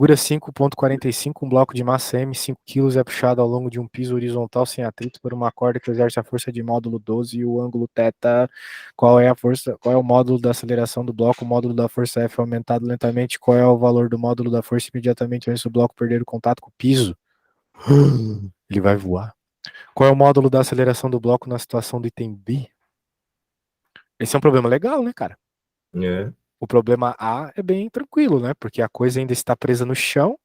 Segura 5,45, um bloco de massa M, 5 kg é puxado ao longo de um piso horizontal sem atrito por uma corda que exerce a força de módulo 12 e o ângulo θ. Qual é a força? Qual é o módulo da aceleração do bloco? O módulo da força F é aumentado lentamente. Qual é o valor do módulo da força imediatamente antes do bloco perder o contato com o piso? Ele vai voar. Qual é o módulo da aceleração do bloco na situação do item B? Esse é um problema legal, né, cara? É. O problema A é bem tranquilo, né? Porque a coisa ainda está presa no chão.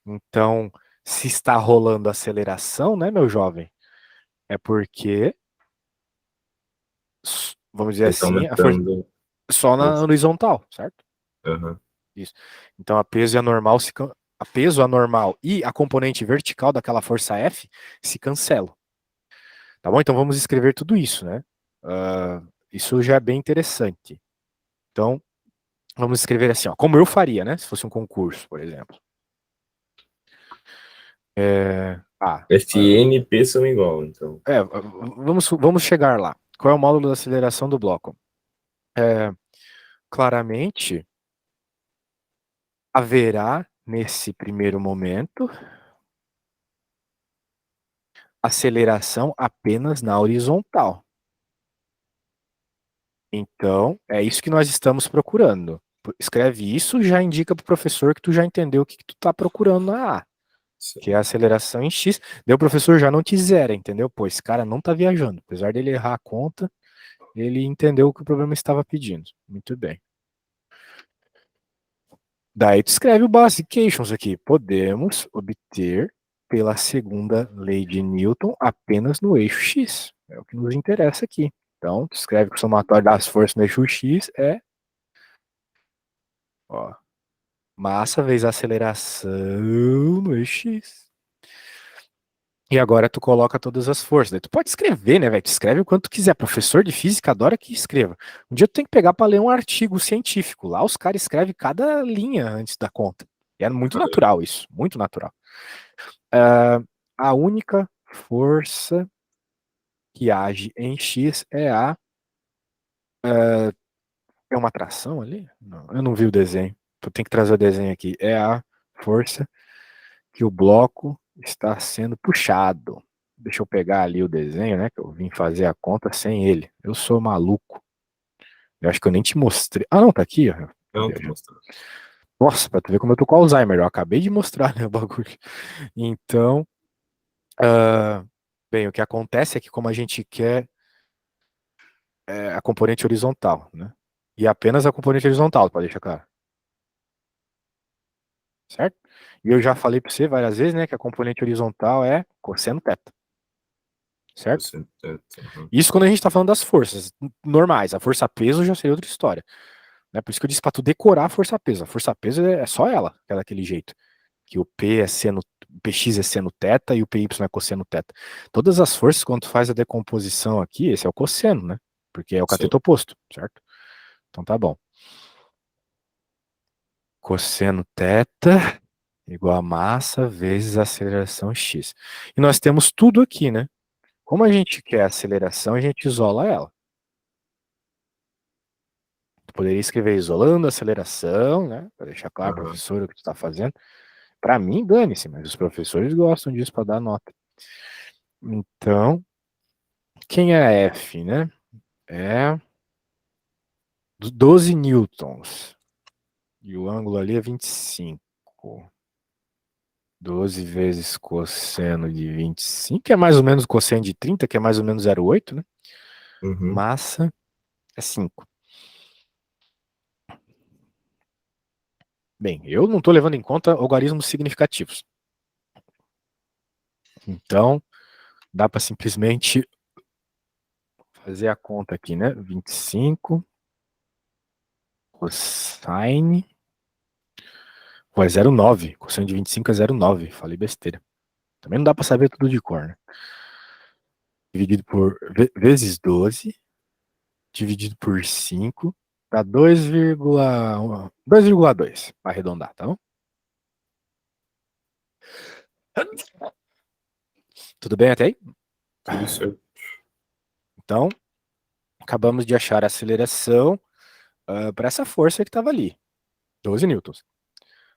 Então, se está rolando aceleração, né, meu jovem? É porque, vamos dizer Ele tá assim, a força aumentando só a na força. horizontal, certo? Aham. Isso. Então, a peso anormal e a componente vertical daquela força F se cancelam. Tá bom? Então, vamos escrever tudo isso, né? Isso já é bem interessante. Então, vamos escrever assim, ó, como eu faria, né? Se fosse um concurso, por exemplo. F e N e P são igual, então. Vamos chegar lá. Qual é o módulo da aceleração do bloco? Claramente, haverá, nesse primeiro momento, aceleração apenas na horizontal. Então, é isso que nós estamos procurando. Escreve isso, já indica para o professor que tu já entendeu o que tu está procurando na A, que é a Sim. aceleração em X. Daí o professor já não te zera, entendeu? Pô, esse cara não tá viajando. Apesar dele errar a conta, ele entendeu o que o problema estava pedindo. Muito bem. Daí tu escreve o Basications aqui. Podemos obter pela segunda lei de Newton apenas no eixo X. É o que nos interessa aqui. Então, tu escreve que o somatório das forças no eixo X é, ó, massa vezes aceleração no eixo X. E agora tu coloca todas as forças. Daí tu pode escrever, né, velho? Tu escreve o quanto tu quiser. Professor de física adora que escreva. Um dia tu tem que pegar para ler um artigo científico. Lá os caras escrevem cada linha antes da conta. E é muito natural isso, muito natural. A única força que age em X é a. É uma atração ali? Não, eu não vi o desenho. Tu tem que trazer o desenho aqui. É a força que o bloco está sendo puxado. Deixa eu pegar ali o desenho, né? Que eu vim fazer a conta sem ele. Eu sou maluco. Eu acho que eu nem te mostrei. Ah, não, tá aqui, ó. Tô Não, tô viajando. mostrando. Nossa, pra tu ver como eu tô com Alzheimer. Eu acabei de mostrar, né, o bagulho. Então, ah, bem, o que acontece é que como a gente quer a componente horizontal, né? E apenas a componente horizontal, pode deixar claro. Certo? E eu já falei para você várias vezes, né, que a componente horizontal é cosseno θ. Certo? Você, aham. Isso quando a gente está falando das forças normais. A força-peso já seria outra história. Né? Por isso que eu disse para tu decorar a força-peso. A força-peso é só ela, que é daquele jeito. Que o P é seno, o PX é seno θ e o PY é cosseno θ. Todas as forças, quando tu faz a decomposição aqui, esse é o cosseno, né? Porque é o Sim. cateto oposto, certo? Então tá bom. Cosseno θ igual a massa vezes a aceleração x. E nós temos tudo aqui, né? Como a gente quer a aceleração, a gente isola ela. Tu poderia escrever isolando a aceleração, né? Para deixar claro, Aham. professor, o que tu está fazendo. Para mim, dane-se, mas os professores gostam disso para dar nota. Então, quem é a F, né? É 12 newtons. E o ângulo ali é 25. 12 vezes cosseno de 25, que é mais ou menos o cosseno de 30, que é mais ou menos 0,8, né? Uhum. Massa é 5. Bem, eu não estou levando em conta algarismos significativos. Então, dá para simplesmente fazer a conta aqui, né? 25 cosine. Pô, é 0,9. Cosseno de 25 é 0,9. Falei besteira. Também não dá para saber tudo de cor, né? Dividido por vezes 12, dividido por 5, dá 2,2 para arredondar, tá bom? Tudo bem até aí? Tudo certo. Então, acabamos de achar a aceleração para essa força que estava ali, 12 newtons.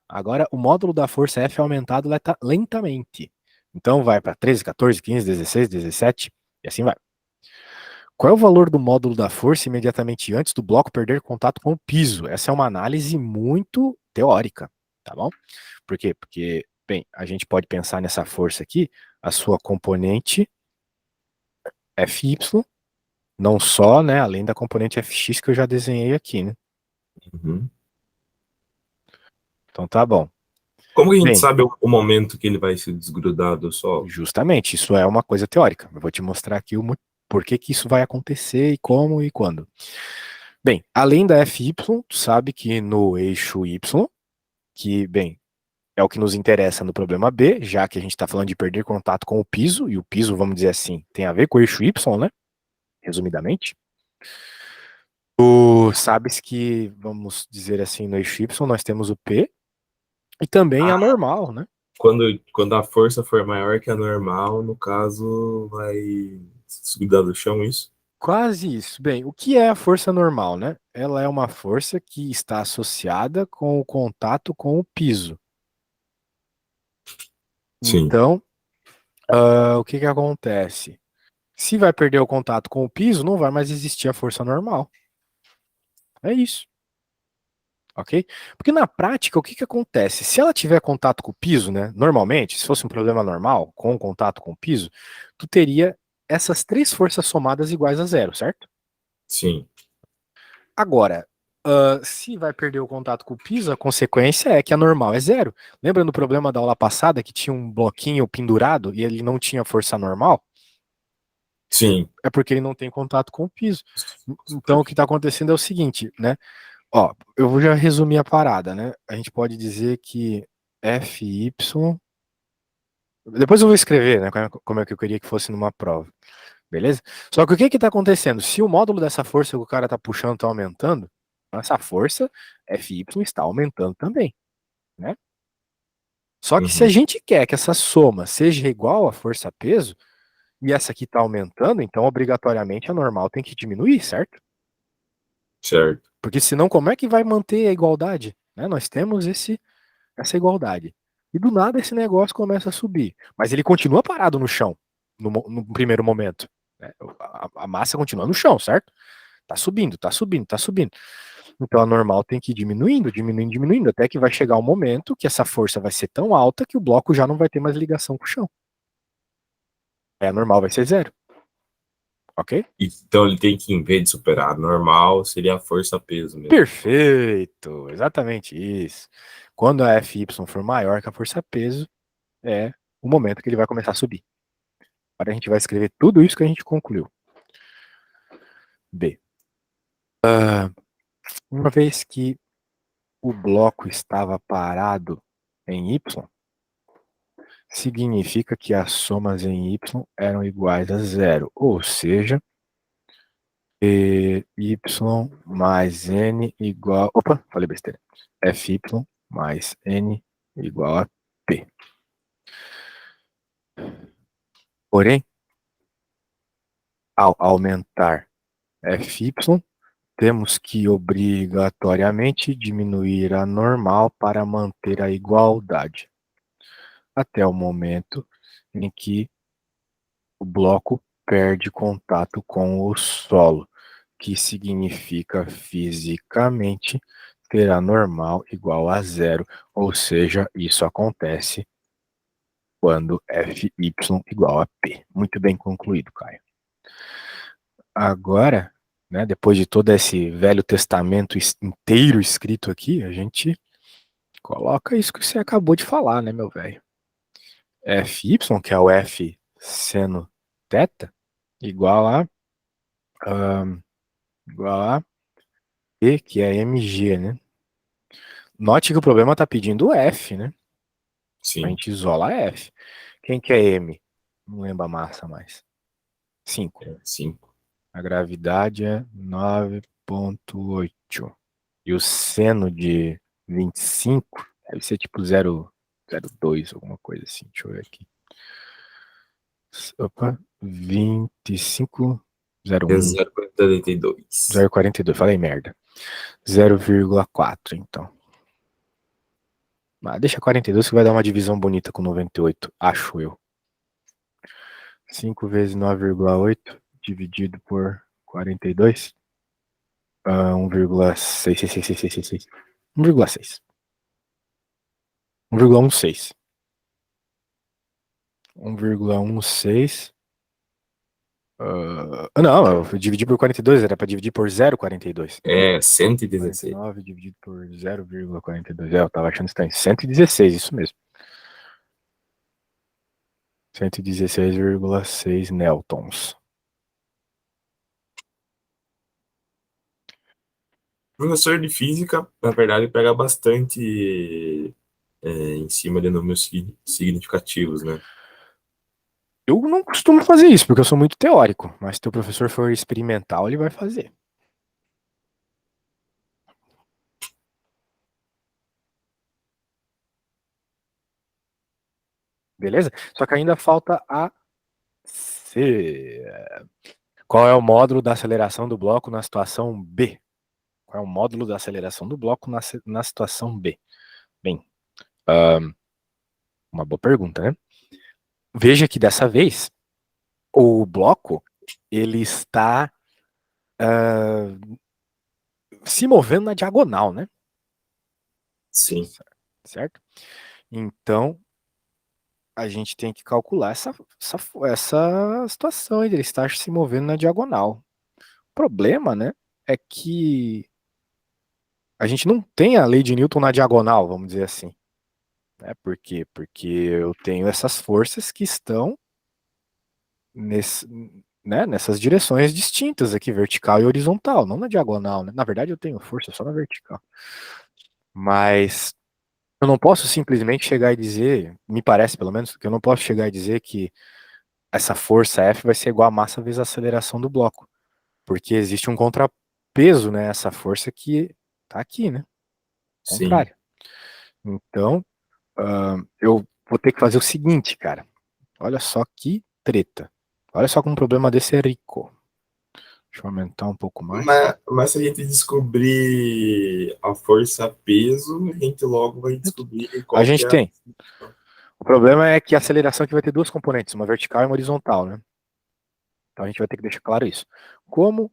Agora, o módulo da força F é aumentado lentamente. Então, vai para 13, 14, 15, 16, 17 e assim vai. Qual é o valor do módulo da força imediatamente antes do bloco perder contato com o piso? Essa é uma análise muito teórica, tá bom? Por quê? Porque, bem, a gente pode pensar nessa força aqui, a sua componente Fy, não só, né, além da componente Fx que eu já desenhei aqui, né? Uhum. Então tá bom. Como que a gente Bem, sabe o momento que ele vai se desgrudar do solo? justamente, isso é uma coisa teórica. Eu vou te mostrar aqui por que que isso vai acontecer e como e quando. Bem, além da Fy, tu sabe que no eixo Y, que, bem, é o que nos interessa no problema B, já que a gente está falando de perder contato com o piso, e o piso, vamos dizer assim, tem a ver com o eixo Y, né? Resumidamente. Tu sabes que, vamos dizer assim, no eixo Y nós temos o P e também a Ah, normal, né? quando a força for maior que a normal, no caso, vai se desgrudar do chão, isso? Quase isso. Bem, o que é a força normal, né? Ela é uma força que está associada com o contato com o piso. Sim. Então, o que que acontece? Se vai perder o contato com o piso, não vai mais existir a força normal. É isso, ok? Porque na prática, o que que acontece? Se ela tiver contato com o piso, né? Normalmente, se fosse um problema normal, com contato com o piso, tu teria essas três forças somadas iguais a zero, certo? Sim. Agora, se vai perder o contato com o piso, a consequência é que a normal é zero. Lembra do problema da aula passada que tinha um bloquinho pendurado e ele não tinha força normal? Sim. É porque ele não tem contato com o piso. Então o que está acontecendo é o seguinte, né? Ó, eu vou já resumir a parada, né? A gente pode dizer que Fy. Depois eu vou escrever, né? Como é que eu queria que fosse numa prova. Beleza? Só que o que que tá acontecendo? Se o módulo dessa força que o cara tá puxando tá aumentando, essa força Fy está aumentando também, né? Só que se a Uhum. gente quer que essa soma seja igual à força-peso, e essa aqui tá aumentando, então obrigatoriamente a normal tem que diminuir, certo? Certo. Porque senão como é que vai manter a igualdade? Né? Nós temos essa igualdade. E do nada esse negócio começa a subir. Mas ele continua parado no chão, no primeiro momento. Né? A massa continua no chão, certo? Tá subindo, tá subindo, tá subindo. Então a normal tem que ir diminuindo, diminuindo, diminuindo, até que vai chegar um momento que essa força vai ser tão alta que o bloco já não vai ter mais ligação com o chão. Aí a normal vai ser zero, ok? Então ele tem que, em vez de superar a normal, seria a força-peso mesmo. Perfeito, exatamente isso. Quando a Fy for maior que a força-peso, é o momento que ele vai começar a subir. Agora a gente vai escrever tudo isso que a gente concluiu. B. Uma vez que o bloco estava parado em Y, significa que as somas em Y eram iguais a zero, ou seja, Y mais N igual. Opa, falei besteira. Fy mais N igual a P. Porém, ao aumentar Fy, temos que obrigatoriamente diminuir a normal para manter a igualdade, até o momento em que o bloco perde contato com o solo, que significa fisicamente ter a normal igual a zero, ou seja, isso acontece quando Fy igual a P. Muito bem concluído, Caio. Agora, né, depois de todo esse Velho Testamento inteiro escrito aqui, a gente coloca isso que você acabou de falar, né, meu velho? Fy, que é o F seno θ, igual a, ahn, igual a P, que é mg, né? Note que o problema está pedindo F, né? A Sim. gente isola F. Quem que é M? Não lembro a massa mais. 5. 5. A gravidade é 9,8. E o seno de 25 deve ser tipo 0,02, alguma coisa assim. Deixa eu ver aqui. Opa, 25, É 01, 0,42. 0,42, falei merda. 0,4, então. Mas deixa 42 que vai dar uma divisão bonita com 98, acho eu. 5 vezes 9,8 dividido por 42. 1,6. 1,6. 1,16. 1,16. Não, eu dividi por 42, era para dividir por 0,42. É, 116. 49 dividido por 0,42. Eu tava achando estranho. 116, isso mesmo. 116,6 newtons. O professor de física, na verdade, pega bastante em cima de números significativos, né? Eu não costumo fazer isso, porque eu sou muito teórico. Mas se teu professor for experimental, ele vai fazer. Beleza? Só que ainda falta a C. Qual é o módulo da aceleração do bloco na situação B? Qual é o módulo da aceleração do bloco na situação B? Bem, uma boa pergunta, né? Veja que dessa vez o bloco ele está se movendo na diagonal, né? Sim, Certo? Então a gente tem que calcular essa situação ele estar se movendo na diagonal. O problema, né, é que a gente não tem a lei de Newton na diagonal, vamos dizer assim. Por quê? Porque eu tenho essas forças que estão nesse, nessas direções distintas aqui, vertical e horizontal, não na diagonal, né? Na verdade, eu tenho força só na vertical. Mas eu não posso simplesmente chegar e dizer, me parece pelo menos, que eu não posso chegar e dizer que essa força F vai ser igual a massa vezes a aceleração do bloco. Porque existe um contrapeso, né? Essa força que tá aqui, né? sim. Contrário. Então, eu vou ter que fazer o seguinte, cara. Olha só que treta. Olha só como um problema desse é rico. Deixa eu aumentar um pouco mais. Mas se a gente descobrir a força-peso, a gente logo vai descobrir A qual que gente é a... tem. O problema é que a aceleração aqui vai ter duas componentes, uma vertical e uma horizontal, né? Então a gente vai ter que deixar claro isso. Como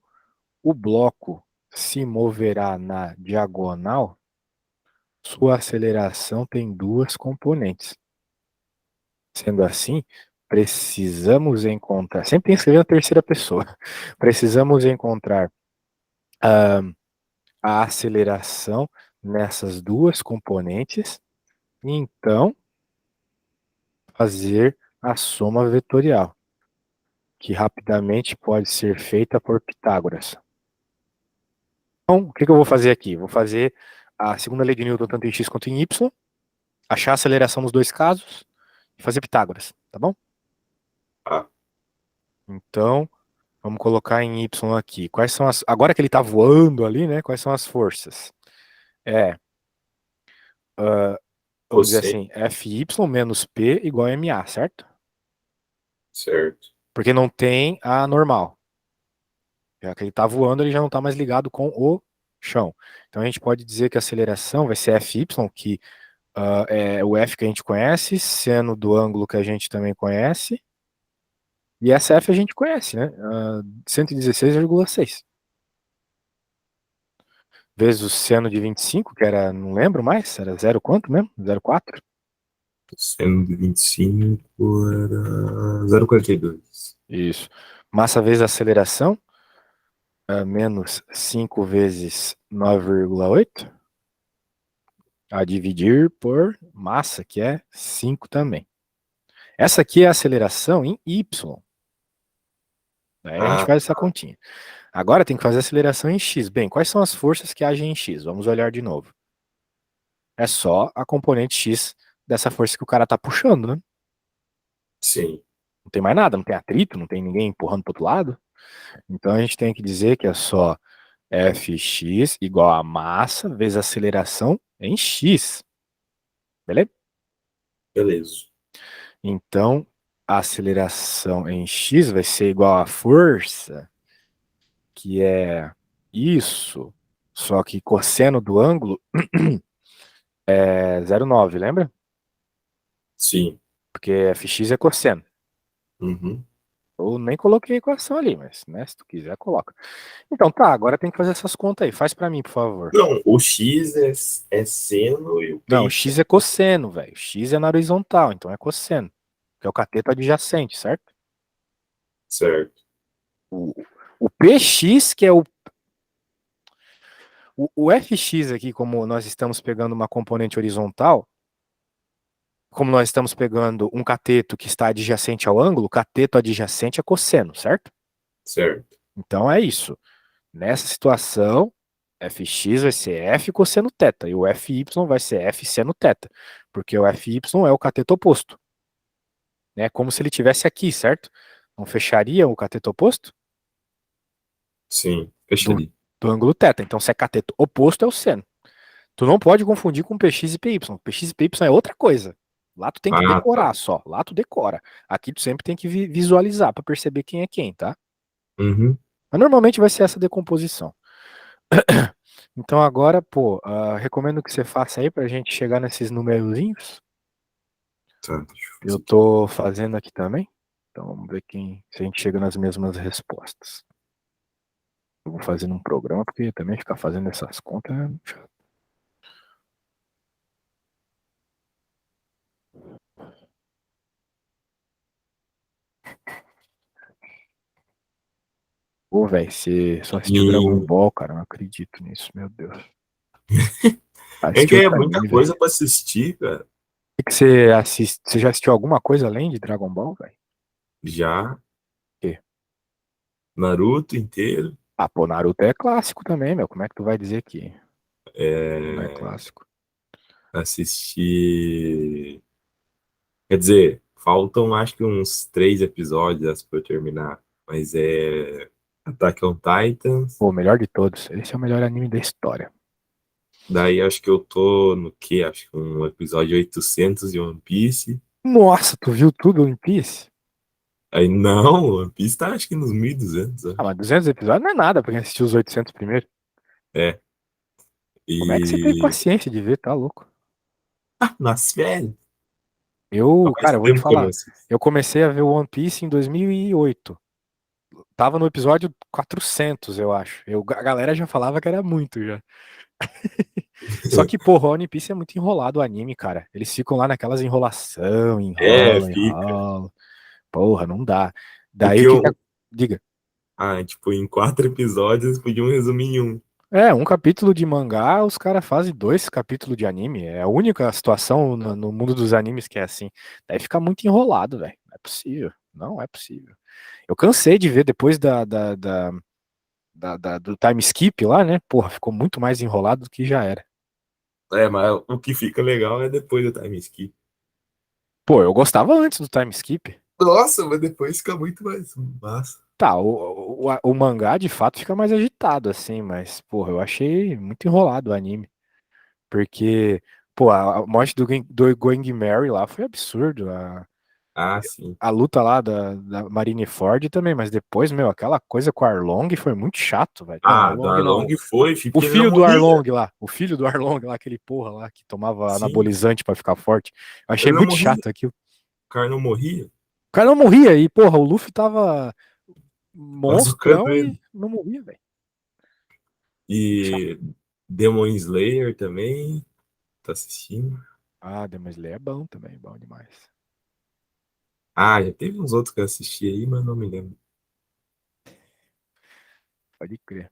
o bloco se moverá na diagonal, sua aceleração tem duas componentes. Sendo assim, precisamos encontrar. Sempre tem que escrever na terceira pessoa. Precisamos encontrar a aceleração nessas duas componentes e então fazer a soma vetorial, que rapidamente pode ser feita por Pitágoras. Então, o que eu vou fazer aqui? Vou fazer a segunda lei de Newton tanto em x quanto em y, achar a aceleração nos dois casos e fazer Pitágoras, tá bom? Ah, Então, vamos colocar em y aqui. Quais são as. Agora que ele está voando ali, né? Quais são as forças? É, vamos dizer você, assim, Fy menos P igual a MA, certo? certo. Porque não tem a normal. Já que ele está voando, ele já não está mais ligado com o chão. Então a gente pode dizer que a aceleração vai ser Fy, que é o F que a gente conhece, seno do ângulo que a gente também conhece. E essa F a gente conhece, né? 116,6. Vezes o seno de 25, que era, não lembro mais, era zero quanto mesmo? 0,4? Sendo de 25 era 0,42. Isso. Massa vezes aceleração, menos 5 vezes 9,8, a dividir por massa, que é 5 também. Essa aqui é a aceleração em Y. Aí a gente Ah, faz essa continha. Agora tem que fazer a aceleração em X. Bem, quais são as forças que agem em X? Vamos olhar de novo. É só a componente X dessa força que o cara tá puxando, né? sim, Não tem mais nada, não tem atrito, não tem ninguém empurrando pro outro lado. Então a gente tem que dizer que é só Fx igual a massa vezes a aceleração em X. Beleza? beleza. Então a aceleração em X vai ser igual à força, que é isso, só que cosseno do ângulo É 0,9, lembra? Sim. Porque fx é cosseno. Uhum. Eu nem coloquei a equação ali, mas, né, se tu quiser, coloca. Então tá, agora tem que fazer essas contas aí. Faz pra mim, por favor. Não, o X é seno e o Não, o PY. x é cosseno, velho. O x é na horizontal, então é cosseno. Que é o cateto adjacente, certo? Certo. O, o px, que é o fx aqui, como nós estamos pegando uma componente horizontal, como nós estamos pegando um cateto que está adjacente ao ângulo, cateto adjacente é cosseno, certo? Certo. Então é isso. Nessa situação, fx vai ser f cosseno θ e o fy vai ser f seno θ, porque o fy é o cateto oposto, né? Como se ele tivesse aqui, certo? Não fecharia o cateto oposto Sim. do, Fecharia. do ângulo θ. Então, se é cateto oposto, é o seno. Tu não pode confundir com px e py. Px e py é outra coisa. Lá tu tem que Ah, tá. decorar só. Lá tu decora. Aqui tu sempre tem que visualizar para perceber quem é quem, tá? Uhum. Mas normalmente vai ser essa decomposição. Então agora, pô, recomendo que você faça aí pra gente chegar nesses numerozinhos. Tá, deixa eu Eu fazer aqui. tô fazendo aqui também. Então vamos ver se a gente chega nas mesmas respostas. Eu vou fazer num programa, porque também ficar fazendo essas contas é muito chato. Pô, velho, você só assistiu Dragon E Ball, cara, eu não acredito nisso, meu Deus. é Assistiu que é outro muita anime, velho. coisa pra assistir, cara. O que você assiste? Você já assistiu alguma coisa além de Dragon Ball, velho? Já, Quê? Naruto inteiro. Ah, pô, Naruto é clássico também, meu. Como é que tu vai dizer que não é É, clássico? assistir. Quer dizer, faltam acho que uns 3 episódios pra eu terminar. Mas é Attack on Titan. Pô, o melhor de todos. Esse é o melhor anime da história. Daí acho que eu tô no quê? Acho que um episódio 800 de One Piece. Nossa, tu viu tudo One Piece? Aí não, One Piece tá acho que nos 1200, Ah, acho. mas 200 episódios não é nada pra quem assistiu os 800 primeiro. É. Como é que você teve E. paciência de ver? Tá louco. Nas férias. Cara, Faz eu vou te tempo que eu não falar. assisto. Eu comecei a ver o One Piece em 2008. Tava no episódio 400, eu acho. A galera já falava que era muito já. Só que, porra, o One Piece é muito enrolado o anime, cara. Eles ficam lá naquelas enrolação, É, enrola, fica. enrola. Porra, não dá. O Daí que o que eu. Diga. Tipo, em 4 episódios podiam resumir em um. É, um capítulo de mangá, os caras fazem 2 capítulos de anime. É a única situação no mundo dos animes que é assim. Daí fica muito enrolado, velho. Não é possível. Não é possível. Eu cansei de ver depois do time skip lá, né? Porra, ficou muito mais enrolado do que já era. É, mas o que fica legal é depois do time skip. Pô, eu gostava antes do time skip. Nossa, mas depois fica muito mais massa. Tá, o mangá de fato fica mais agitado, assim, mas, porra, eu achei muito enrolado o anime. Porque, pô, a morte do Going Mary lá foi absurdo. Ah, sim. A luta lá da Marineford também, mas depois, meu, aquela coisa com o Arlong foi muito chato, velho. Não, Ah, Arlong não. Darlong foi, filho, O porque ele não filho do morria. Arlong lá, o filho do Arlong lá, aquele porra lá que tomava Sim, anabolizante pra ficar forte. Eu achei ele não muito morria. chato aquilo. O cara não morria, O cara não morria e, porra, o Luffy tava bazucando monstrão ele. e não morria, velho. Chato. E Demon Slayer também, tá assistindo? Ah, Demon Slayer é bom também, bom demais. Ah, já teve uns outros que eu assisti aí, mas não me lembro. Pode crer.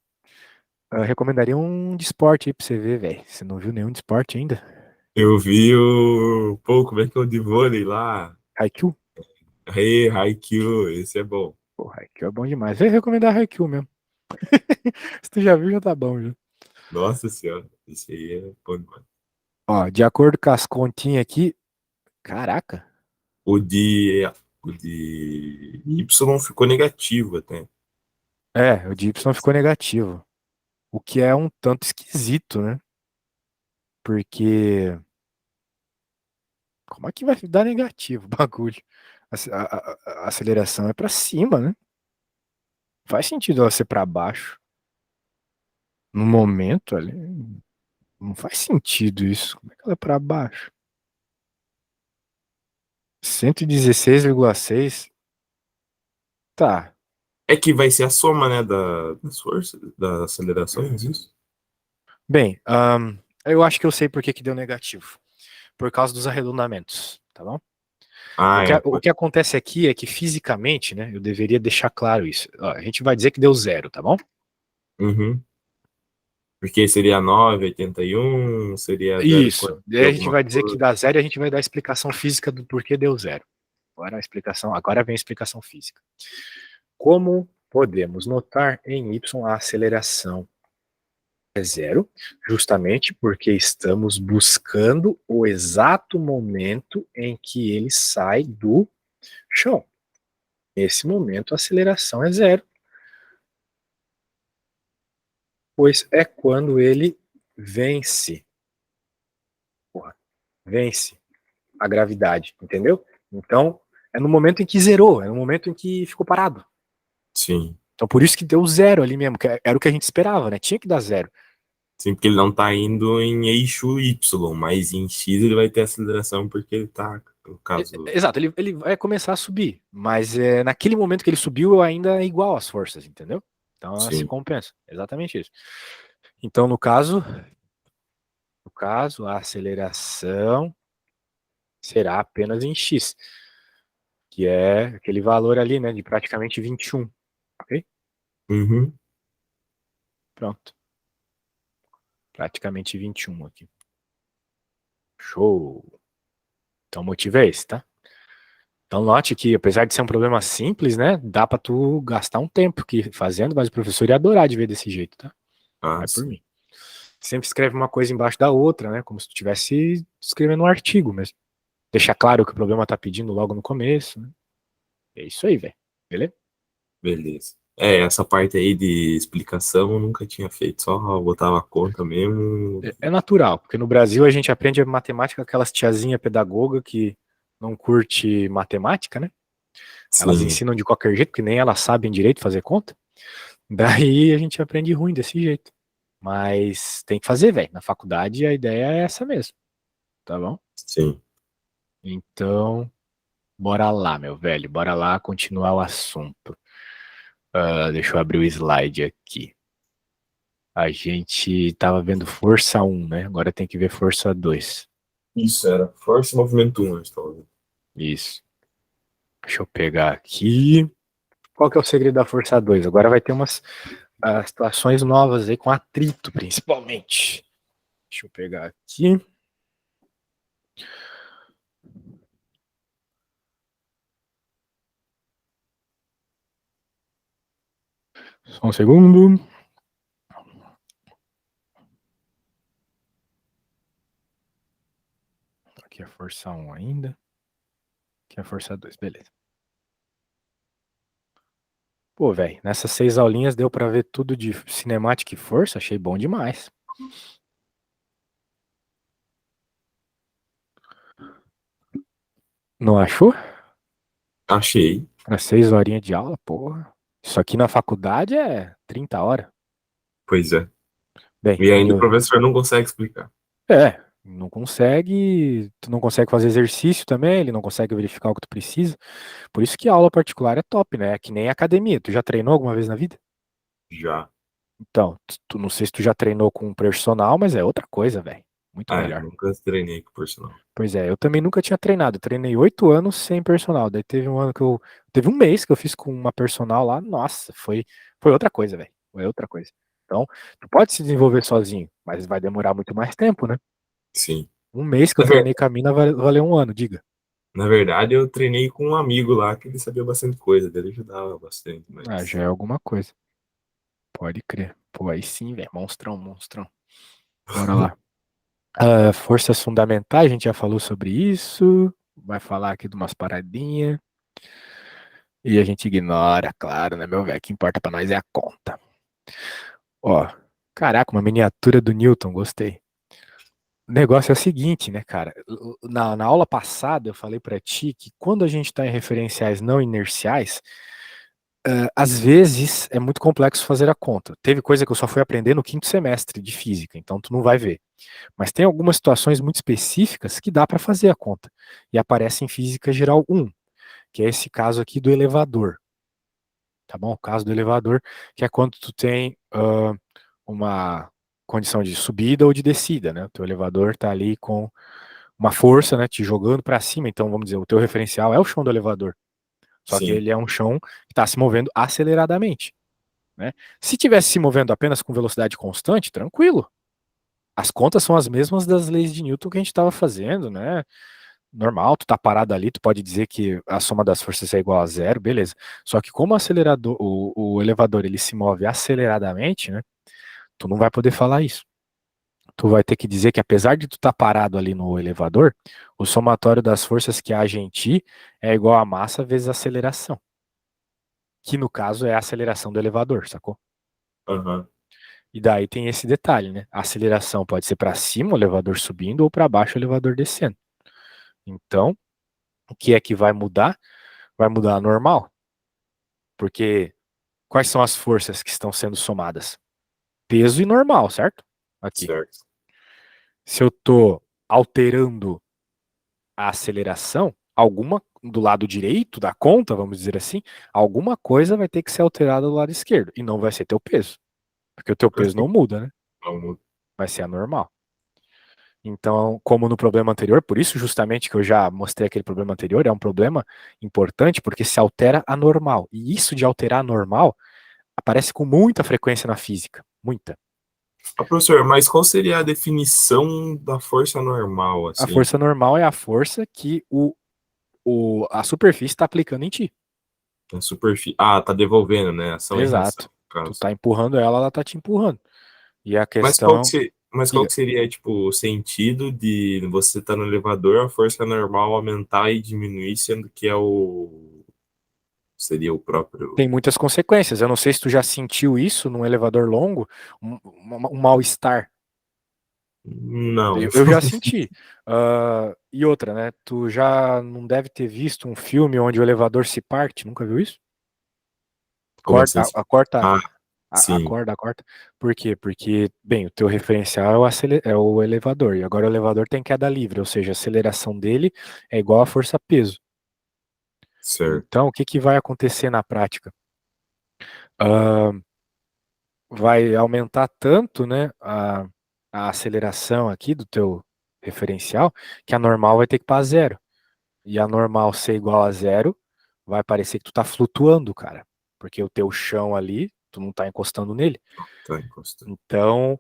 Eu recomendaria um de esporte aí pra você ver, velho. Você não viu nenhum de esporte ainda? Eu vi o. Pô, como é que é o de vôlei lá? Haikyuu? Hey, Haikyuu, esse é bom. Pô, Haikyuu é bom demais. Eu ia recomendar Haikyuu mesmo. Se tu já viu, já tá bom, já. Nossa senhora, esse aí é bom demais. Ó, de acordo com as continhas aqui, caraca. O de, o de Y ficou negativo até. É, o de Y ficou negativo. O que é um tanto esquisito, né? Porque como é que vai dar negativo o bagulho? A aceleração é pra cima, né? Faz sentido ela ser pra baixo. No momento ali. Não faz sentido isso. Como é que ela é pra baixo? 116,6. Tá. É que vai ser a soma, né, das forças, das acelerações, isso? Bem, eu acho que eu sei por que que deu negativo. Por causa dos arredondamentos, tá bom? Ah, é. O que acontece aqui é que fisicamente, né, eu deveria deixar claro isso. Ó, a gente vai dizer que deu zero, tá bom? Uhum. Porque seria 9,81, seria zero Isso. quanto Daí de a gente alguma vai dizer que coisa. dá zero e a gente vai dar a explicação física do porquê deu zero. Agora vem a explicação física. Como podemos notar em Y a aceleração é zero, justamente porque estamos buscando o exato momento em que ele sai do chão. Nesse momento, a aceleração é zero, pois é quando ele vence, porra, vence a gravidade, entendeu? Então, é no momento em que zerou, é no momento em que ficou parado. Sim. Então, por isso que deu zero ali mesmo, que era o que a gente esperava, né? Tinha que dar zero. Sim, porque ele não tá indo em eixo Y, mas em X ele vai ter aceleração porque ele tá, no caso. Exato, ele vai começar a subir, mas naquele momento que ele subiu, ainda é igual às forças, entendeu? Então ela se Sim. compensa, exatamente isso. Então, no caso, a aceleração será apenas em x, que é aquele valor ali, né, de praticamente 21, ok? Uhum. Pronto, praticamente 21 aqui. Show! Então o motivo é esse, tá? Então note que, apesar de ser um problema simples, né, dá pra tu gastar um tempo que fazendo, mas o professor ia adorar de ver desse jeito, tá? Ah, Vai por sim. mim. Sempre escreve uma coisa embaixo da outra, né? Como se tu estivesse escrevendo um artigo mesmo. Deixa claro o que o problema tá pedindo logo no começo, né? É isso aí, velho. Beleza? Beleza. É, essa parte aí de explicação eu nunca tinha feito, só botava a conta mesmo. É natural, porque no Brasil a gente aprende matemática aquelas tiazinha pedagoga que não curte matemática, né? Elas Sim, ensinam de qualquer jeito, porque nem elas sabem direito fazer conta. Daí a gente aprende ruim desse jeito. Mas tem que fazer, velho. Na faculdade a ideia é essa mesmo, tá bom? sim. Então, bora lá, meu velho. Bora lá continuar o assunto. Deixa eu abrir o slide aqui. A gente tava vendo Força 1, né? Agora tem que ver Força 2. Isso era força e movimento 1, talvez. Isso. Deixa eu pegar aqui. Qual que é o segredo da Força 2? Agora vai ter umas situações novas aí com atrito, principalmente. Deixa eu pegar aqui. Só um segundo. Aqui é a Força 1 ainda. Aqui é a Força 2, beleza. Pô, velho, nessas 6 aulinhas deu pra ver tudo de cinemática e força. Achei bom demais. Não achou? Achei. Para 6 horinhas de aula, porra. Isso aqui na faculdade é 30 horas. Pois é. Bem, E ainda o professor não consegue explicar. não consegue, tu não consegue fazer exercício também, ele não consegue verificar o que tu precisa. Por isso que a aula particular é top, né? É que nem academia. Tu já treinou alguma vez na vida? Já. Então, não sei se tu já treinou com um personal, mas é outra coisa, velho. Muito Ah, melhor. nunca treinei com personal. Pois é, eu também nunca tinha treinado. Eu treinei 8 anos sem personal. Daí teve um ano que eu. Teve um mês que eu fiz com uma personal lá. Nossa, foi outra coisa, velho. Foi outra coisa. Então, tu pode se desenvolver sozinho, mas vai demorar muito mais tempo, né? Sim. Um mês que eu Na ver- treinei com a mina valeu um ano, diga. Na verdade, eu treinei com um amigo lá que ele sabia bastante coisa, dele ajudava bastante, Ah, já mas. é alguma coisa. Pode crer. Pô, aí sim, velho. Monstrão, monstrão. Bora lá. Forças fundamentais, a gente já falou sobre isso. Vai falar aqui de umas paradinhas. E a gente ignora, claro, né, meu velho? O que importa pra nós é a conta. Ó, caraca, uma miniatura do Newton, gostei. O negócio é o seguinte, né, cara? Na aula passada eu falei pra ti que quando a gente tá em referenciais não inerciais, Às vezes é muito complexo fazer a conta. Teve coisa que eu só fui aprender no quinto semestre de física, então tu não vai ver. Mas tem algumas situações muito específicas que dá para fazer a conta. E aparece em física geral 1, que é esse caso aqui do elevador. Tá bom? O caso do elevador, que é quando tu tem uma condição de subida ou de descida, né? O teu elevador tá ali com uma força, né, te jogando para cima, então vamos dizer, o teu referencial é o chão do elevador. Só que Sim. ele é um chão que está se movendo aceleradamente, né? Se tivesse se movendo apenas com velocidade constante, tranquilo. As contas são as mesmas das leis de Newton que a gente estava fazendo, né? Normal, tu tá parado ali, tu pode dizer que a soma das forças é igual a zero, beleza. Só que como o acelerador, o elevador ele se move aceleradamente, né? Tu não vai poder falar isso. Tu vai ter que dizer que apesar de tu estar parado ali no elevador, o somatório das forças que agem em ti é igual a massa vezes a aceleração, que no caso é a aceleração do elevador, sacou? Aham. E daí tem esse detalhe, né? A aceleração pode ser para cima, o elevador subindo, ou para baixo, o elevador descendo. Então, o que é que vai mudar? Vai mudar a normal, porque quais são as forças que estão sendo somadas? Peso e normal, certo? Aqui. Certo. Se eu tô alterando a aceleração, alguma do lado direito da conta, vamos dizer assim, alguma coisa vai ter que ser alterada do lado esquerdo e não vai ser teu peso, porque o teu peso não muda, né? Vamos. Vai ser a normal. Então, como no problema anterior, por isso justamente que eu já mostrei aquele problema anterior, é um problema importante porque se altera a normal. E isso de alterar a normal aparece com muita frequência na física, muita. Ah, professor, mas qual seria a definição da força normal, A assim? força normal é a força que a superfície está aplicando em ti. A superfície. Ah, tá devolvendo, né? Ação e reação, Exato. no Tu caso. tá empurrando ela, ela tá te empurrando. E a Mas qual que, questão. mas qual Diga, que seria, tipo, o sentido de você estar no elevador, a força normal aumentar e diminuir, sendo que é o... seria o próprio... tem muitas consequências. Eu não sei se tu já sentiu isso num elevador longo, um mal-estar. Não. Eu já senti. E outra, né? Tu já não deve ter visto um filme onde o elevador se parte, nunca viu isso? Como assim? A corta, Ah, a sim, corda, a corta. Por quê? Porque, bem, o teu referencial é é o elevador, e agora o elevador tem queda livre, ou seja, a aceleração dele é igual à força-peso. certo. Então, o que que vai acontecer na prática? Ah, vai aumentar tanto, né, a aceleração aqui do teu referencial, que a normal vai ter que ir para zero. E a normal ser igual a zero, vai parecer que tu tá flutuando, cara. Porque o teu chão ali, tu não tá encostando nele. Tá encostando. Então,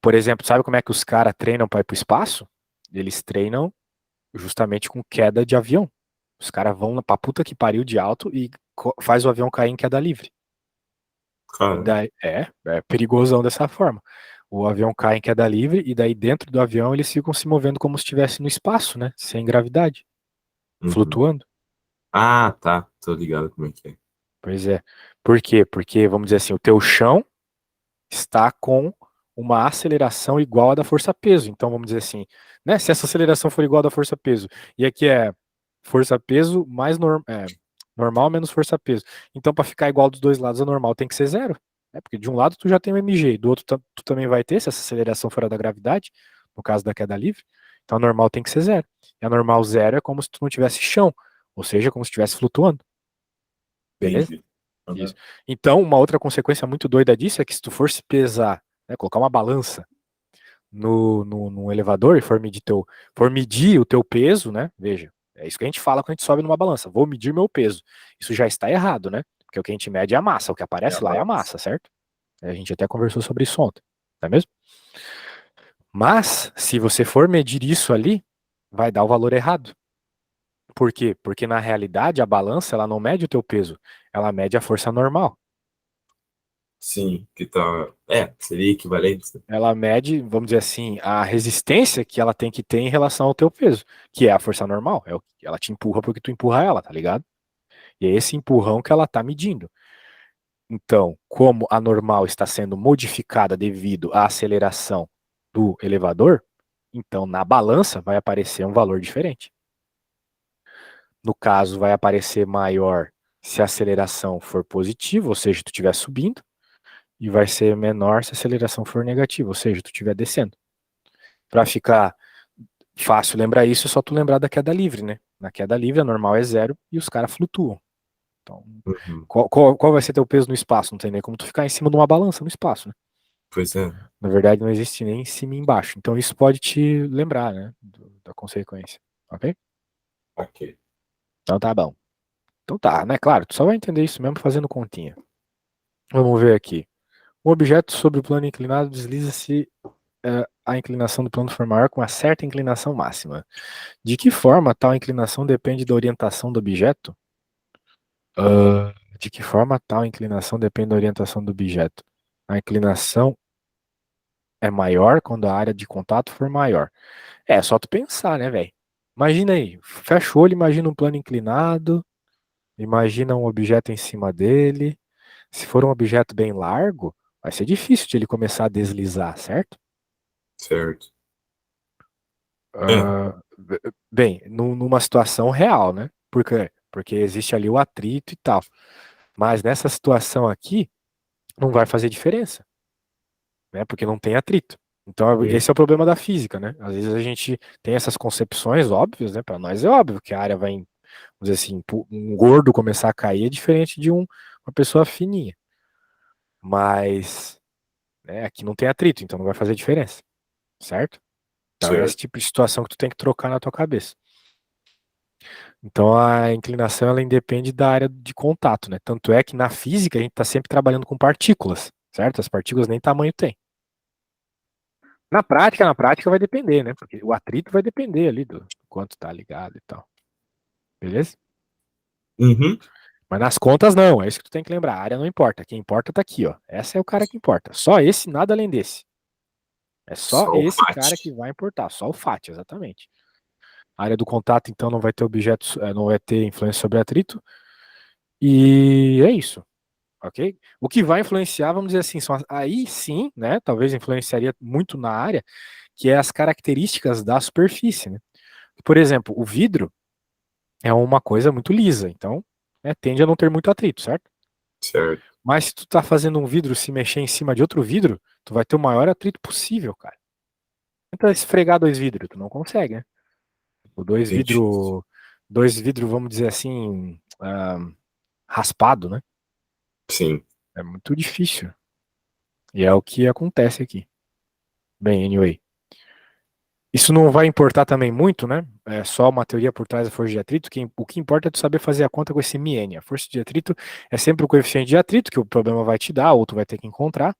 por exemplo, sabe como é que os caras treinam para ir pro espaço? Eles treinam justamente com queda de avião. Os caras vão pra puta que pariu de alto e faz o avião cair em queda livre. E Cara, daí é perigosão dessa forma. O avião cai em queda livre e daí dentro do avião eles ficam se movendo como se estivesse no espaço, né? Sem gravidade, uhum. flutuando. Ah, tá. Tô ligado como é que é. Pois é. Por quê? Porque, vamos dizer assim, o teu chão está com uma aceleração igual à da força-peso. Então, vamos dizer assim, né? Se essa aceleração for igual à da força-peso, e aqui é força-peso mais normal menos força-peso. Então, para ficar igual dos dois lados, a normal tem que ser zero. Né? Porque de um lado tu já tem o mg, do outro tu também vai ter, se essa aceleração for a da gravidade, no caso da queda livre. Então, a normal tem que ser zero. E a normal zero é como se tu não tivesse chão, ou seja, como se estivesse flutuando. Beleza? Entendi. Isso. Uhum. Então, uma outra consequência muito doida disso é que se tu for se pesar, né, colocar uma balança no elevador e for medir o teu peso, né? Veja, é isso que a gente fala quando a gente sobe numa balança. Vou medir meu peso. Isso já está errado, né? Porque o que a gente mede é a massa, o que É a aparece lá é a massa. massa, certo? A gente até conversou sobre isso ontem, não é mesmo? Mas, se você for medir isso ali, vai dar o valor errado. Por quê? Porque na realidade a balança ela não mede o teu peso, ela mede a força normal. Sim, que tá. É, seria equivalente, né? Ela mede, vamos dizer assim, a resistência que ela tem que ter em relação ao teu peso, que é a força normal. Ela te empurra porque tu empurra ela, tá ligado? E é esse empurrão que ela tá medindo. Então, como a normal está sendo modificada devido à aceleração do elevador, então na balança vai aparecer um valor diferente. No caso, vai aparecer maior. se a aceleração for positiva, ou seja, tu estiver subindo, e vai ser menor se a aceleração for negativa, ou seja, tu estiver descendo. Para ficar fácil lembrar isso, é só tu lembrar da queda livre, né? Na queda livre, a normal é zero e os caras flutuam. Então, Uhum. qual vai ser teu peso no espaço? Não tem nem como tu ficar em cima de uma balança no espaço, né? Pois é. Na verdade, não existe nem em cima e embaixo. Então, isso pode te lembrar, né? Da consequência. Ok? Ok. Então, tá bom. Então, tá, né? Claro, tu só vai entender isso mesmo fazendo continha. Vamos ver aqui. Um objeto sobre o plano inclinado desliza-se a inclinação do plano for maior com uma certa inclinação máxima. De que forma tal inclinação depende da orientação do objeto? De que forma tal inclinação depende da orientação do objeto? A inclinação é maior quando a área de contato for maior. É só tu pensar, né, velho? Imagina aí, fecha o olho, imagina um plano inclinado, imagina um objeto em cima dele. Se for um objeto bem largo, vai ser difícil de ele começar a deslizar, certo? Certo. É. Ah, bem, numa situação real, né? Por quê? Porque existe ali o atrito e tal. Mas nessa situação aqui, não vai fazer diferença, né? Porque não tem atrito. Então, Hum. esse é o problema da física, né? Às vezes a gente tem essas concepções óbvias, né? Para nós é óbvio que a área vai, vamos dizer assim, um gordo começar a cair é diferente de uma pessoa fininha. Mas, né, aqui não tem atrito, então não vai fazer diferença, certo? Então é esse Certo. tipo de situação que tu tem que trocar na tua cabeça. Então a inclinação ela independe da área de contato, né? Tanto é que na física a gente está sempre trabalhando com partículas, certo? As partículas nem tamanho tem. Na prática vai depender, né? Porque o atrito vai depender ali do quanto tá ligado e tal. Beleza? Uhum. Mas nas contas não, é isso que tu tem que lembrar. A área não importa. Quem importa tá aqui, ó. Esse é o cara que importa. Só esse, nada além desse. É só Só o esse cara que mate. vai importar, só o FAT, exatamente. A área do contato, então, não vai ter objetos, não vai ter influência sobre atrito. E é isso. Ok? O que vai influenciar, vamos dizer assim, aí sim, né? Talvez influenciaria muito na área, que é as características da superfície, né? Por exemplo, o vidro é uma coisa muito lisa, então tende a não ter muito atrito, certo? Certo. Mas se tu tá fazendo um vidro se mexer em cima de outro vidro, tu vai ter o maior atrito possível, cara. Tenta esfregar dois vidros, tu não consegue, né? O Entendi. dois vidros, vamos dizer assim, raspado, né? Sim. É muito difícil. E é o que acontece aqui. Bem, anyway. Isso não vai importar também muito, né? É só uma teoria por trás da força de atrito. O que importa é tu saber fazer a conta com esse MN. A força de atrito é sempre o coeficiente de atrito que o problema vai te dar, ou tu vai ter que encontrar,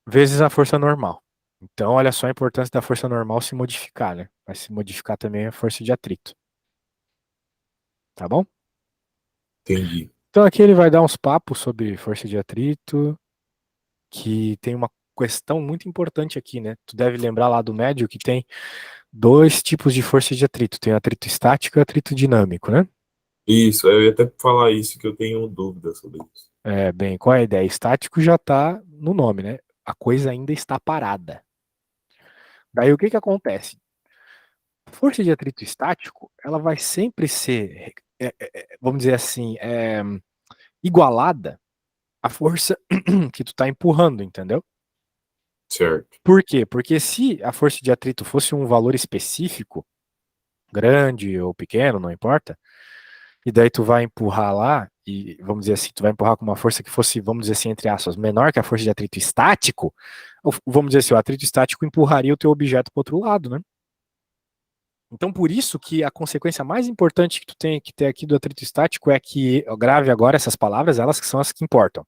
vezes a força normal. Então, olha só a importância da força normal se modificar, né? Vai se modificar também a força de atrito. Tá bom? Entendi. Então, aqui ele vai dar uns papos sobre força de atrito, que tem uma questão muito importante aqui, né? Tu deve lembrar lá do médio que tem dois tipos de força de atrito. Tem atrito estático e atrito dinâmico, né? Isso, eu ia até falar isso, que eu tenho dúvida sobre isso. Bem, qual é a ideia? Estático já está no nome, né? A coisa ainda está parada. Daí o que que acontece? A força de atrito estático, ela vai sempre ser, vamos dizer assim, igualada à força que tu está empurrando, entendeu? Certo. Por quê? Porque se a força de atrito fosse um valor específico, grande ou pequeno, não importa, e daí tu vai empurrar lá, e vamos dizer assim, tu vai empurrar com uma força que fosse, vamos dizer assim, entre aspas, menor que a força de atrito estático, vamos dizer assim, o atrito estático empurraria o teu objeto para outro lado, né? Então, por isso que a consequência mais importante que tu tem que ter aqui do atrito estático é que, grave agora essas palavras, elas que são as que importam.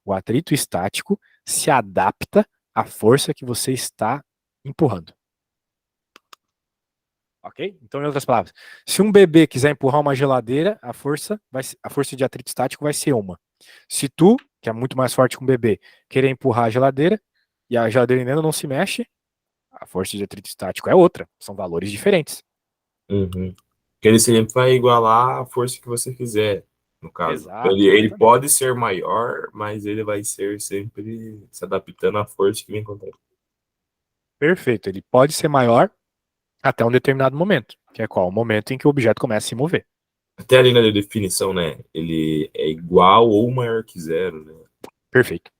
O atrito estático se adapta à força que você está empurrando. Ok? Então, em outras palavras, se um bebê quiser empurrar uma geladeira, a força de atrito estático vai ser uma. Se tu, que é muito mais forte que um bebê, querer empurrar a geladeira e a geladeira ainda não se mexe, a força de atrito estático é outra. São valores diferentes. Uhum. Porque ele sempre vai igualar a força que você fizer, no caso. Exato, Ele exatamente. pode ser maior, mas ele vai ser sempre se adaptando à força que vem contra ele. Perfeito. Ele pode ser maior até um determinado momento, que é qual? O momento em que o objeto começa a se mover. Até ali na definição, né? Ele é igual ou maior que zero, né? Perfeito.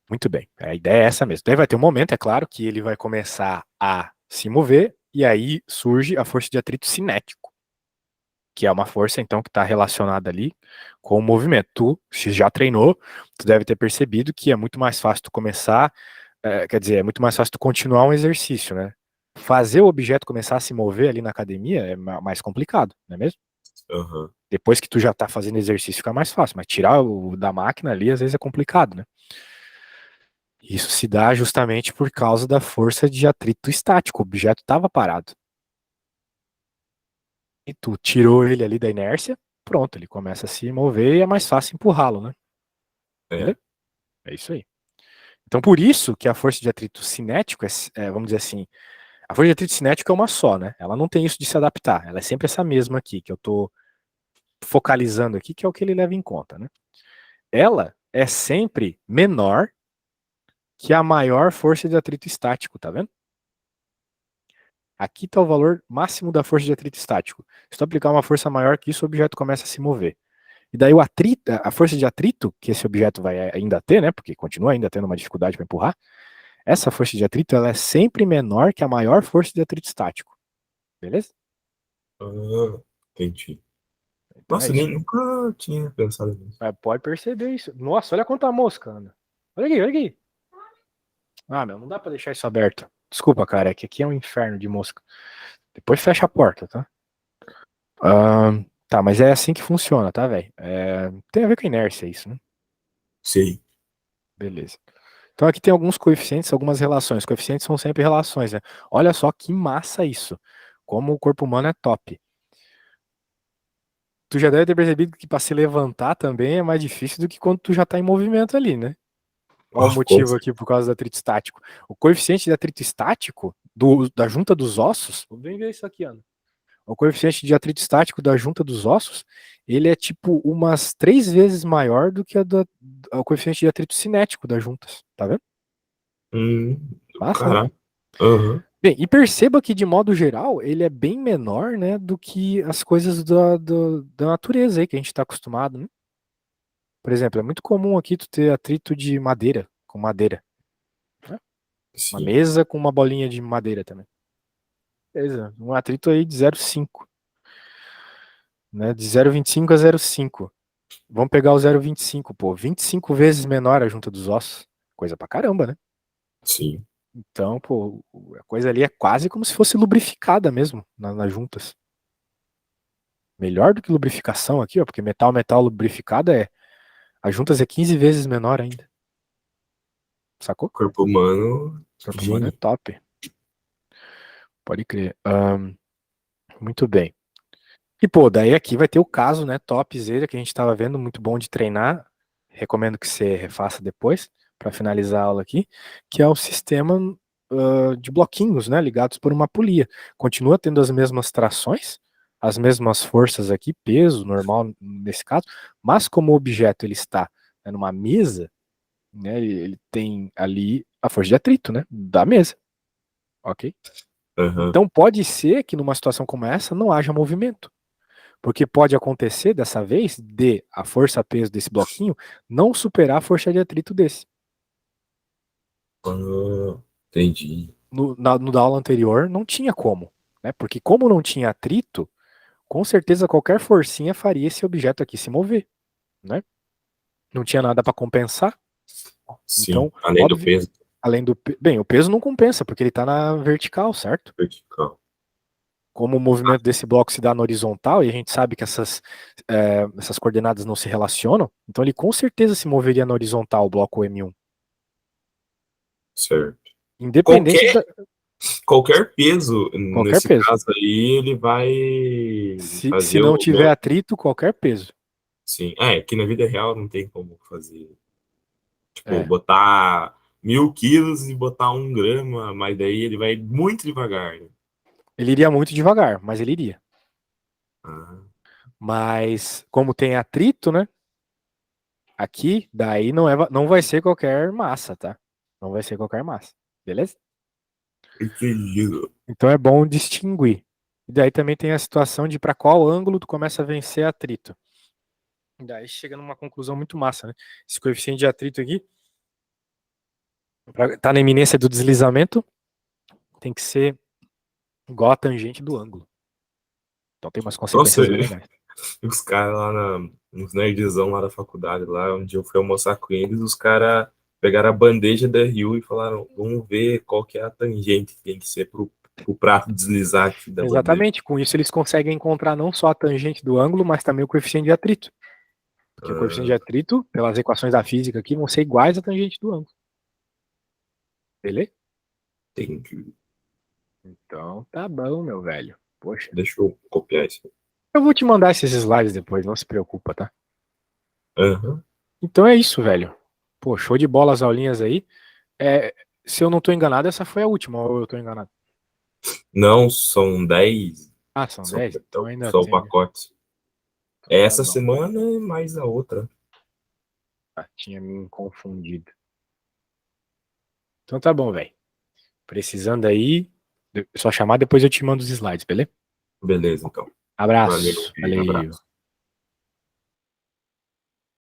Muito bem. A ideia é essa mesmo. Daí vai ter um momento, é claro, que ele vai começar a se mover, e aí surge a força de atrito cinético, que é uma força, então, que está relacionada ali com o movimento. Tu, se já treinou, tu deve ter percebido que é muito mais fácil tu começar, quer dizer, é muito mais fácil tu continuar um exercício, né? Fazer o objeto começar a se mover ali na academia é mais complicado, não é mesmo? Aham. Depois que tu já tá fazendo exercício fica mais fácil, mas tirar o da máquina ali às vezes é complicado, né? Isso se dá justamente por causa da força de atrito estático, o objeto estava parado. E tu tirou ele ali da inércia, pronto, ele começa a se mover e é mais fácil empurrá-lo, né? É. Beleza? É isso aí. Então, por isso que a força de atrito cinético vamos dizer assim, a força de atrito cinético é uma só, né? Ela não tem isso de se adaptar, ela é sempre essa mesma aqui, que eu tô focalizando aqui, que é o que ele leva em conta, né? Ela é sempre menor que a maior força de atrito estático, tá vendo? Aqui está o valor máximo da força de atrito estático. Se tu aplicar uma força maior que isso, o objeto começa a se mover. E daí o atrito, a força de atrito que esse objeto vai ainda ter, né? Porque continua ainda tendo uma dificuldade para empurrar. Essa força de atrito ela é sempre menor que a maior força de atrito estático. Beleza? Ah, entendi. Então é Nossa, isso. nem nunca tinha pensado nisso. Mas pode perceber isso. Nossa, olha quanta mosca, Ana. Olha aqui, olha aqui. Ah, meu, não dá para deixar isso aberto. Desculpa, cara, é que aqui é um inferno de mosca. Depois fecha a porta, tá? Tá, mas é assim que funciona, tá, velho? Tem a ver com inércia isso, né? Sei. Beleza. Então aqui tem alguns coeficientes, algumas relações. Coeficientes são sempre relações, né? Olha só que massa isso. Como o corpo humano é top. Tu já deve ter percebido que para se levantar também é mais difícil do que quando tu já tá em movimento ali, né? Olha o Ah, com motivo aqui por causa do atrito estático. O coeficiente de atrito estático da junta dos ossos. Vem ver isso aqui, Ana. O coeficiente de atrito estático da junta dos ossos, ele é tipo umas 3 vezes maior do que o coeficiente de atrito cinético das juntas. Tá vendo? Massa, né? caraca. Aham. Bem, e perceba que, de modo geral, ele é bem menor, né, do que as coisas da natureza aí que a gente está acostumado, né? Por exemplo, é muito comum aqui tu ter atrito de madeira, com madeira, né? Uma Sim, mesa com uma bolinha de madeira também. Beleza, um atrito aí de 0,5, né, de 0,25 a 0,5. Vamos pegar o 0,25, pô, 25 vezes menor a junta dos ossos. Coisa pra caramba, né? sim. Então, pô, a coisa ali é quase como se fosse lubrificada mesmo nas juntas. Melhor do que lubrificação aqui, ó, porque metal lubrificado as juntas é 15 vezes menor ainda. Sacou? Corpo humano, O corpo humano é gênio. top. Pode crer. Muito bem. E, pô, daí aqui vai ter o caso, né, topzera, que a gente tava vendo, muito bom de treinar. Recomendo que você refaça depois, para finalizar a aula aqui, que é o sistema de bloquinhos, né, ligados por uma polia. Continua tendo as mesmas trações, as mesmas forças aqui, peso normal nesse caso, mas como o objeto ele está, né, numa mesa, né, ele tem ali a força de atrito, né, da mesa, ok? Aham. Então pode ser que numa situação como essa não haja movimento. Porque pode acontecer dessa vez de a força-peso desse bloquinho não superar a força de atrito desse. Ah, entendi. No da aula anterior não tinha como, né? Porque como não tinha atrito, com certeza qualquer forcinha faria esse objeto aqui se mover, né? Não tinha nada para compensar. Sim, Então, além do óbvio, peso além bem, o peso não compensa porque ele está na vertical, certo? vertical. Como o movimento desse bloco se dá na horizontal e a gente sabe que essas coordenadas não se relacionam, então ele com certeza se moveria na horizontal, o bloco M1. Certo. Independente Qualquer, da qualquer peso, qualquer nesse peso. caso aí, ele vai Se fazer não o tiver mesmo. atrito, qualquer peso. Sim. É, que na vida real não tem como fazer. Tipo, É. botar 1.000 quilos e botar 1 grama, mas daí ele vai muito devagar, né? Ele iria muito devagar, mas ele iria. Ah, Mas como tem atrito, né? Aqui, daí não vai ser qualquer massa, tá? Não vai ser qualquer massa. Beleza? entendido. Então é bom distinguir. E daí também tem a situação de para qual ângulo tu começa a vencer atrito. E daí chega numa conclusão muito massa, né? Esse coeficiente de atrito aqui, pra tá na iminência do deslizamento, tem que ser igual a tangente do ângulo. Então tem umas Nossa, consequências bem legais. os caras lá nos nerdzão lá da faculdade, lá onde eu fui almoçar com eles, os caras pegaram a bandeja da Rio e falaram, vamos ver qual que é a tangente que tem que ser pro prato deslizar aqui da bandeja. Exatamente, com isso eles conseguem encontrar não só a tangente do ângulo, mas também o coeficiente de atrito. Porque o coeficiente de Ah, atrito, pelas equações da física aqui, vão ser iguais à tangente do ângulo. Beleza? entendi. Então tá bom, meu velho. Poxa. Deixa eu copiar isso. Eu vou te mandar esses slides depois, não se preocupa, tá? Aham. Então é isso, velho. Pô, show de bola as aulinhas aí. É, se eu não tô enganado, essa foi a última, ou eu tô enganado? Não, são 10, Ah, são são 10. Então ainda só o tem. pacote. Então É tá essa bom. semana e mais a outra. Ah, tinha me confundido. Então tá bom, velho. Precisando aí, só chamar, depois eu te mando os slides, beleza? Beleza, então. Valeu, Abraço. e Valeu. abraço.